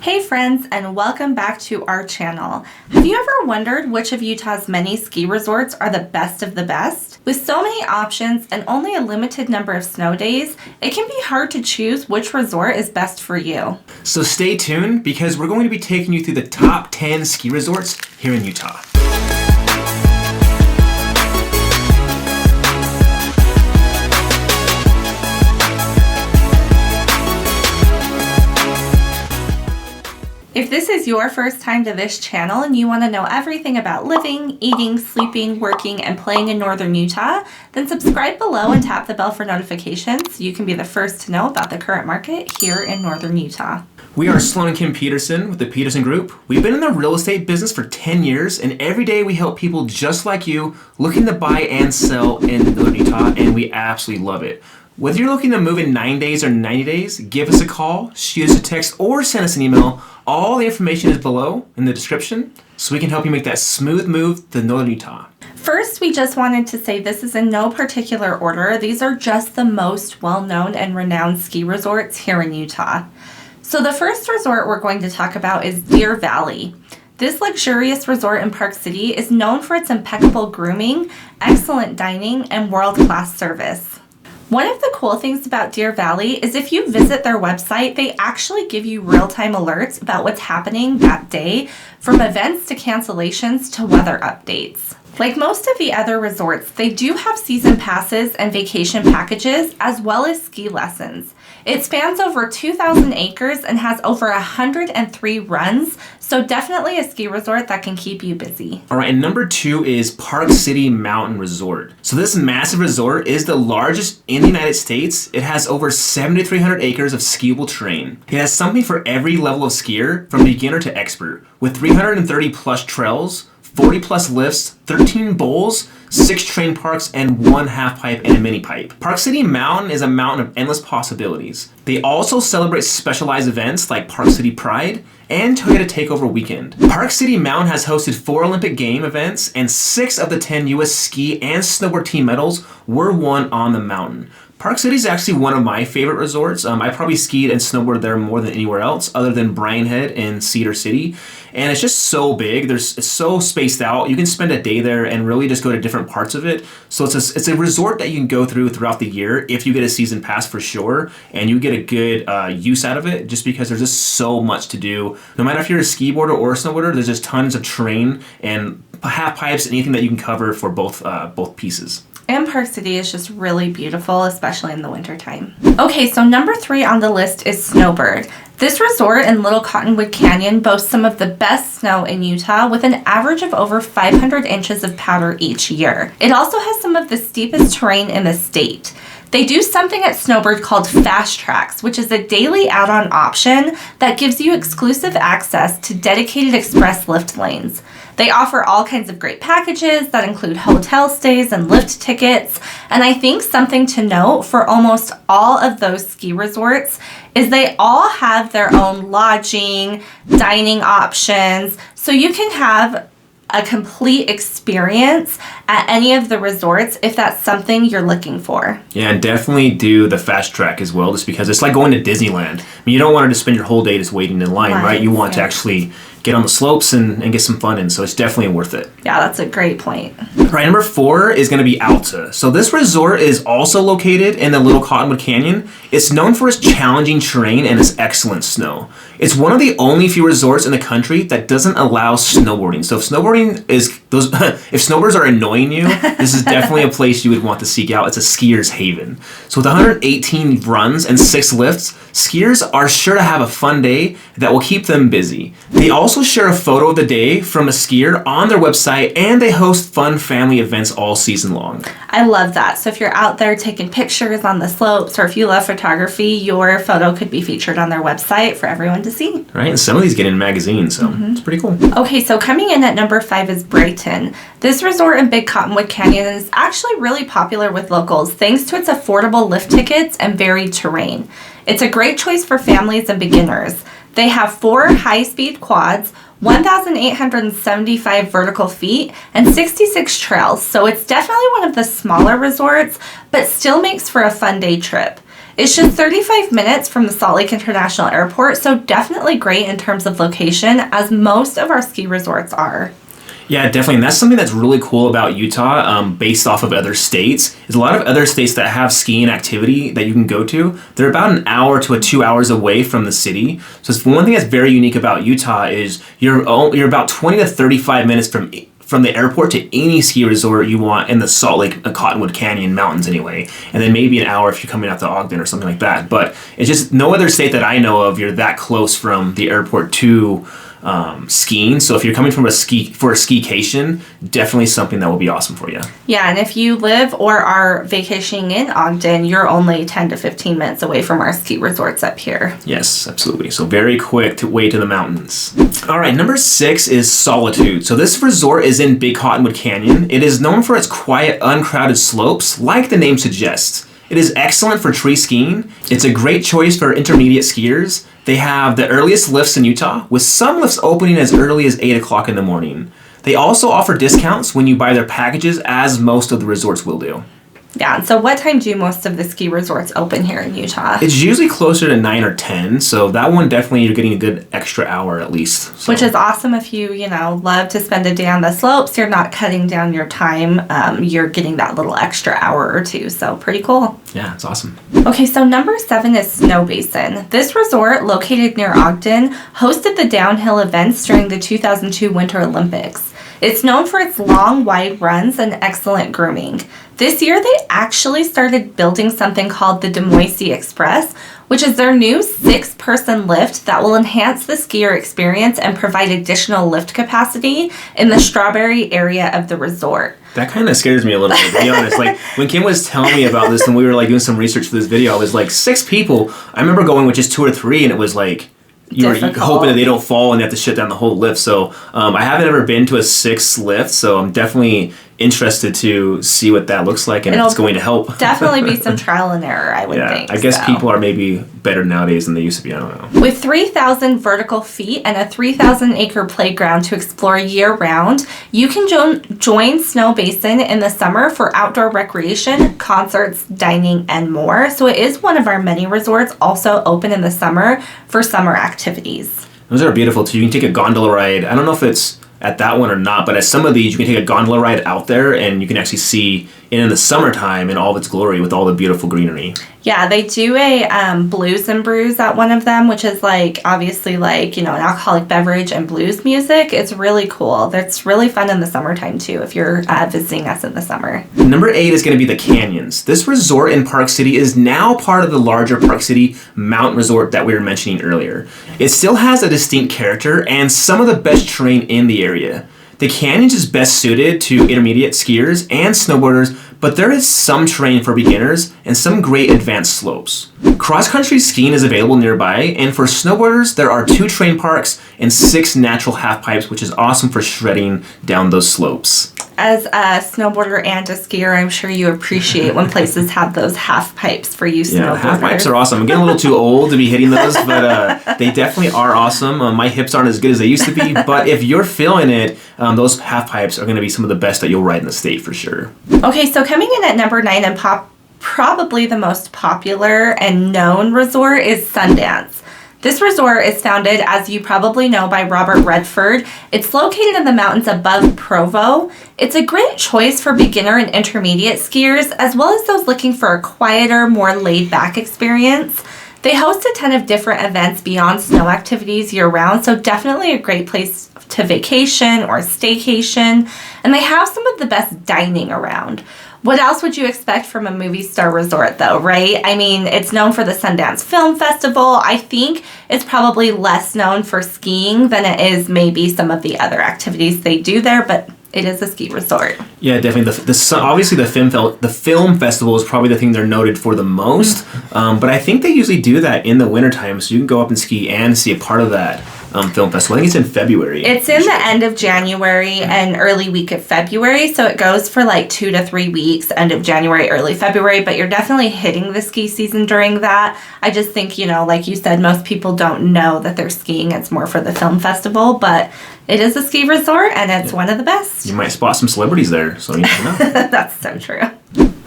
Hey friends, and welcome back to our channel. Have you ever wondered which of Utah's many ski resorts are the best of the best? With so many options and only a limited number of snow days, it can be hard to choose which resort is best for you. So stay tuned because we're going to be taking you through the top 10 ski resorts here in Utah. If this is your first time to this channel and you want to know everything about living, eating, sleeping, working, and playing in northern Utah, then subscribe below and tap the bell for notifications so you can be the first to know about the current market here in northern Utah. We are Sloane and Kim Petersen with the Petersen Group. We've been in the real estate business for 10 years, and every day we help people just like you looking to buy and sell in northern Utah, and we absolutely love it. Whether you're looking to move in 9 days or 90 days, give us a call, shoot us a text, or send us an email. All the information is below in the description, so we can help you make that smooth move to northern Utah. First, we just wanted to say this is in no particular order. These are just the most well-known and renowned ski resorts here in Utah. So the first resort we're going to talk about is Deer Valley. This luxurious resort in Park City is known for its impeccable grooming, excellent dining, and world-class service. One of the cool things about Deer Valley is if you visit their website, they actually give you real-time alerts about what's happening that day, from events to cancellations to weather updates. Like most of the other resorts, they do have season passes and vacation packages as well as ski lessons. It spans over 2,000 acres and has over 103 runs, so definitely a ski resort that can keep you busy. All right, and number 2 is Park City Mountain Resort. So this massive resort is the largest in the United States. It has over 7,300 acres of skiable terrain. It has something for every level of skier, from beginner to expert, with 330 plus trails, 40 plus lifts, 13 bowls, 6 train parks, and 1 half pipe and a mini pipe. Park City Mountain is a mountain of endless possibilities. They also celebrate specialized events like Park City Pride and Toyota Takeover Weekend. Park City Mountain has hosted 4 Olympic Game events, and 6 of the 10 U.S. ski and snowboard team medals were won on the mountain. Park City is actually one of my favorite resorts. I probably skied and snowboarded there more than anywhere else other than Brighton Head and Cedar City. And it's just so big. It's so spaced out. You can spend a day there and really just go to different parts of it. So it's a resort that you can go through throughout the year if you get a season pass for sure. And you get a good use out of it just because there's just so much to do. No matter if you're a ski boarder or a snowboarder, there's just tons of terrain and half pipes, anything that you can cover for both pieces. And Park City is just really beautiful, especially in the wintertime. Okay, so number 3 on the list is Snowbird. This resort in Little Cottonwood Canyon boasts some of the best snow in Utah with an average of over 500 inches of powder each year. It also has some of the steepest terrain in the state. They do something at Snowbird called Fast Tracks, which is a daily add-on option that gives you exclusive access to dedicated express lift lanes. They offer all kinds of great packages that include hotel stays and lift tickets. And I think something to note for almost all of those ski resorts is they all have their own lodging, dining options, so you can have a complete experience at any of the resorts if that's something you're looking for. Yeah, and definitely do the fast track as well, just because it's like going to Disneyland. I mean, you don't want to just spend your whole day just waiting in line, right? You want to actually get on the slopes and get some fun in, so it's definitely worth it. Yeah, that's a great point. All right, number 4 is going to be Alta. So this resort is also located in the Little Cottonwood Canyon. It's known for its challenging terrain and its excellent snow. It's one of the only few resorts in the country that doesn't allow snowboarding. So if if snowbirds are annoying you, this is definitely a place you would want to seek out. It's a skier's haven. So with 118 runs and 6 lifts, skiers are sure to have a fun day that will keep them busy. They also share a photo of the day from a skier on their website, and they host fun family events all season long. I love that. So if you're out there taking pictures on the slopes, or if you love photography, your photo could be featured on their website for everyone to see. Right, and some of these get in magazines, so it's pretty cool. Okay, so coming in at number 5 is Brighton. This resort in Big Cottonwood Canyon is actually really popular with locals thanks to its affordable lift tickets and varied terrain. It's a great choice for families and beginners. They have 4 high-speed quads, 1,875 vertical feet, and 66 trails, so it's definitely one of the smaller resorts, but still makes for a fun day trip. It's just 35 minutes from the Salt Lake International Airport, so definitely great in terms of location, as most of our ski resorts are. Yeah, definitely. And that's something that's really cool about Utah, based off of other states. Is a lot of other states that have skiing activity that you can go to, they're about an hour to 2 hours away from the city. So it's one thing that's very unique about Utah is you're about 20 to 35 minutes from the airport to any ski resort you want in the Salt Lake Cottonwood Canyon Mountains anyway. And then maybe an hour if you're coming out to Ogden or something like that. But it's just no other state that I know of you're that close from the airport to skiing. So if you're coming for a skication, definitely something that will be awesome for you. Yeah, and if you live or are vacationing in Ogden, you're only 10 to 15 minutes away from our ski resorts up here. Yes, absolutely. So very quick way to the mountains. All right, number 6 is Solitude. So this resort is in Big Cottonwood Canyon. It is known for its quiet, uncrowded slopes, like the name suggests. It is excellent for tree skiing. It's a great choice for intermediate skiers. They have the earliest lifts in Utah, with some lifts opening as early as 8 o'clock in the morning. They also offer discounts when you buy their packages, as most of the resorts will do. Yeah, and so what time do most of the ski resorts open here in Utah? It's usually closer to 9 or 10, so that one definitely you're getting a good extra hour at least. So. Which is awesome if you, love to spend a day on the slopes. You're not cutting down your time. You're getting that little extra hour or two, so pretty cool. Yeah, it's awesome. Okay, so number 7 is Snow Basin. This resort, located near Ogden, hosted the downhill events during the 2002 Winter Olympics. It's known for its long, wide runs and excellent grooming. This year, they actually started building something called the Demoisy Express, which is their new 6-person lift that will enhance the skier experience and provide additional lift capacity in the Strawberry area of the resort. That kind of scares me a little bit, to be honest. Like, when Kim was telling me about this and we were, doing some research for this video, I was like, 6 people. I remember going with just 2 or 3, and it was like, you're hoping that they don't fall and they have to shut down the whole lift. So I haven't ever been to a 6 lift, so I'm definitely interested to see what that looks like and if it's going to help. Definitely be some trial and error, I would think. I guess people are maybe better nowadays than they used to be. I don't know. With 3,000 vertical feet and a 3,000-acre playground to explore year-round, you can join Snow Basin in the summer for outdoor recreation, concerts, dining, and more. So it is one of our many resorts also open in the summer for summer activities. Those are beautiful, too. You can take a gondola ride. I don't know if it's at that one or not, but at some of these you can take a gondola ride out there and you can actually see in the summertime in all of its glory with all the beautiful greenery. Yeah, they do a blues and brews at one of them, which is obviously an alcoholic beverage and blues music. It's really cool. That's really fun in the summertime too if you're visiting us in the summer. Number 8 is going to be the Canyons. This resort in Park City is now part of the larger Park City Mountain Resort that we were mentioning earlier. It still has a distinct character and some of the best terrain in the area. The Canyons is best suited to intermediate skiers and snowboarders, but there is some terrain for beginners and some great advanced slopes. Cross-country skiing is available nearby, and for snowboarders, there are 2 terrain parks and 6 natural half-pipes, which is awesome for shredding down those slopes. As a snowboarder and a skier, I'm sure you appreciate when places have those half pipes for you snowboarders. Yeah, half pipes are awesome. I'm getting a little too old to be hitting those, but they definitely are awesome. My hips aren't as good as they used to be, but if you're feeling it, those half pipes are going to be some of the best that you'll ride in the state for sure. Okay, so coming in at number 9 and probably the most popular and known resort is Sundance. This resort is founded, as you probably know, by Robert Redford. It's located in the mountains above Provo. It's a great choice for beginner and intermediate skiers, as well as those looking for a quieter, more laid-back experience. They host a ton of different events beyond snow activities year-round, so definitely a great place to vacation or staycation. And they have some of the best dining around. What else would you expect from a movie star resort, though, right? I mean, it's known for the Sundance Film Festival. I think it's probably less known for skiing than it is maybe some of the other activities they do there, but it is a ski resort. Yeah, definitely. Obviously, the film festival is probably the thing they're noted for the most, but I think they usually do that in the wintertime, so you can go up and ski and see a part of that film festival. I think it's in February. It's in the end of January and early week of February, so it goes for 2 to 3 weeks, end of January, early February, but you're definitely hitting the ski season during that. I just think, like you said, most people don't know that they're skiing. It's more for the film festival, but it is a ski resort and it's one of the best. You might spot some celebrities there, so you never know. That's so true.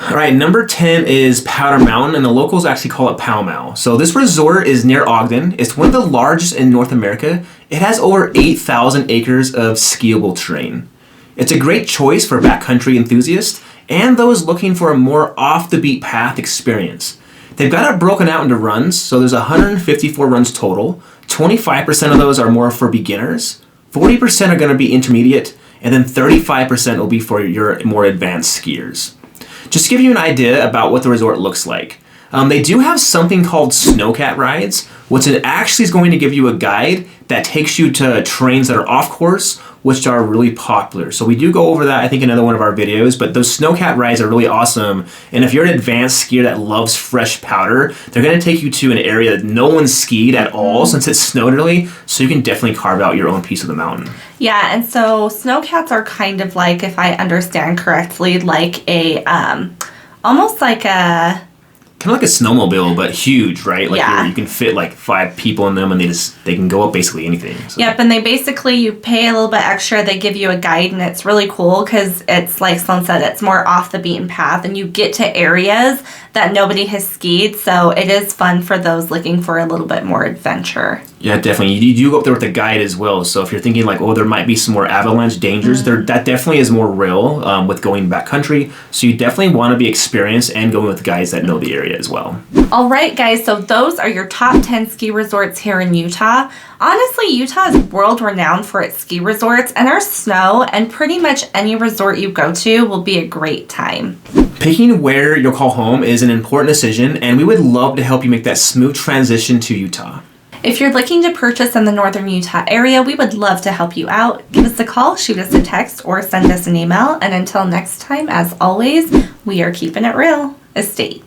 All right, number 10 is Powder Mountain, and the locals actually call it Pow Mau. So this resort is near Ogden. It's one of the largest in North America. It has over 8,000 acres of skiable terrain. It's a great choice for backcountry enthusiasts and those looking for a more off-the-beat path experience. They've got it broken out into runs, so there's 154 runs total. 25% of those are more for beginners, 40% are going to be intermediate, and then 35% will be for your more advanced skiers. Just to give you an idea about what the resort looks like, they do have something called snowcat rides, which actually is going to give you a guide that takes you to terrains that are off course, which are really popular. So we do go over that, I think, in another one of our videos, but those snowcat rides are really awesome. And if you're an advanced skier that loves fresh powder, they're gonna take you to an area that no one's skied at all since it's snowed early, so you can definitely carve out your own piece of the mountain. Yeah, and so snowcats are kind of like, if I understand correctly, like a, almost like a... Kind of like a snowmobile, but huge, right? Like yeah. You can fit like 5 people in them, and they can go up basically anything. So. Yep, and they basically, you pay a little bit extra, they give you a guide, and it's really cool because it's, like Sloane said, it's more off the beaten path, and you get to areas that nobody has skied, so it is fun for those looking for a little bit more adventure. Yeah, definitely. You do go up there with a guide as well, so if you're thinking like, oh, there might be some more avalanche dangers, that definitely is more real with going backcountry, so you definitely want to be experienced and going with guides that know the area as well. All right, guys, so those are your top 10 ski resorts here in Utah. Honestly, Utah is world-renowned for its ski resorts, and our snow, and pretty much any resort you go to will be a great time. Picking where you'll call home is an important decision, and we would love to help you make that smooth transition to Utah. If you're looking to purchase in the northern Utah area, we would love to help you out. Give us a call, shoot us a text, or send us an email. And until next time, as always, we are keeping it real. Estate.